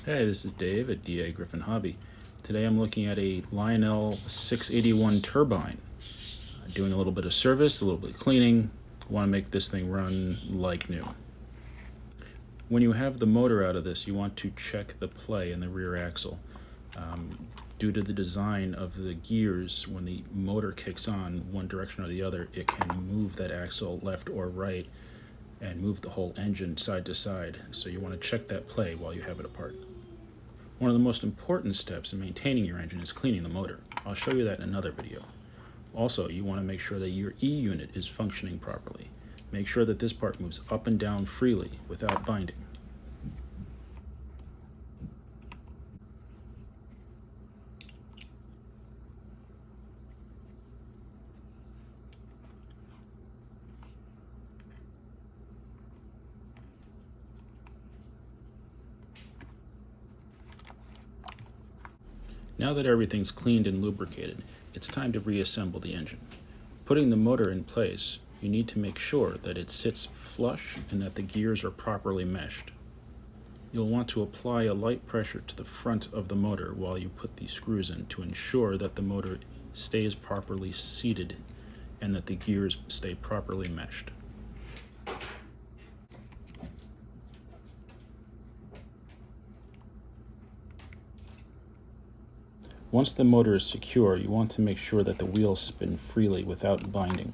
Hey, this is Dave at DA Griffin Hobby. Today I'm looking at a Lionel 681 turbine. Doing a little bit of service, a little bit of cleaning. Want to make this thing run like new. When you have the motor out of this, you want to check the play in the rear axle. Due to the design of the gears, when the motor kicks on one direction or the other, it can move that axle left or right and move the whole engine side to side. So you want to check that play while you have it apart. One of the most important steps in maintaining your engine is cleaning the motor. I'll show you that in another video. Also, you want to make sure that your E-unit is functioning properly. Make sure that this part moves up and down freely without binding. Now that everything's cleaned and lubricated, it's time to reassemble the engine. Putting the motor in place, you need to make sure that it sits flush and that the gears are properly meshed. You'll want to apply a light pressure to the front of the motor while you put the screws in to ensure that the motor stays properly seated and that the gears stay properly meshed. Once the motor is secure, you want to make sure that the wheels spin freely without binding.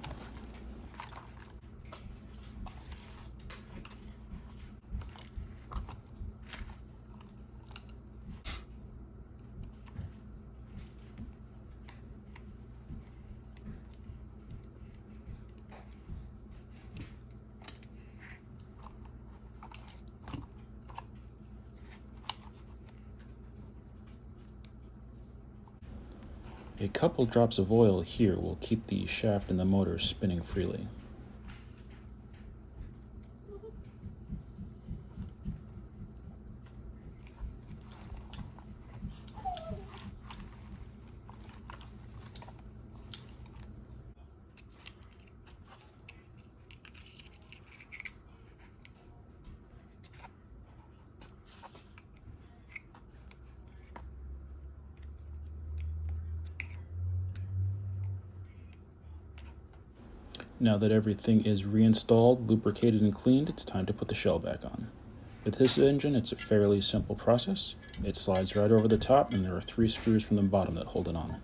A couple drops of oil here will keep the shaft and the motor spinning freely. Now that everything is reinstalled, lubricated, and cleaned, it's time to put the shell back on. With this engine, it's a fairly simple process. It slides right over the top, and there are 3 screws from the bottom that hold it on.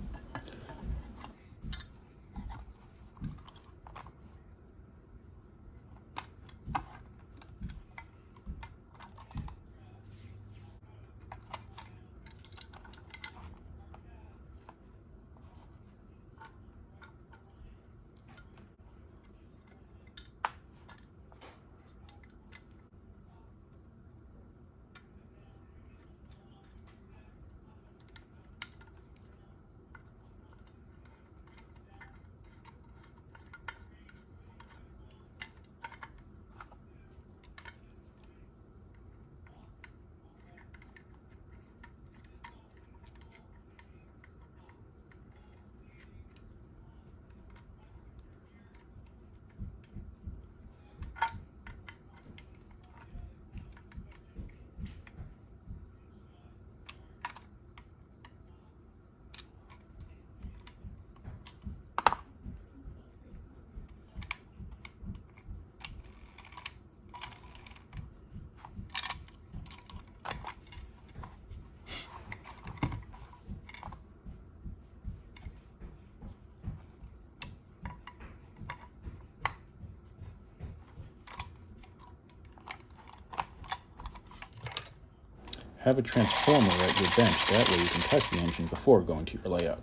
Have a transformer at your bench, that way you can test the engine before going to your layout.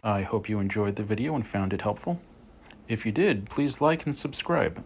I hope you enjoyed the video and found it helpful. If you did, please like and subscribe.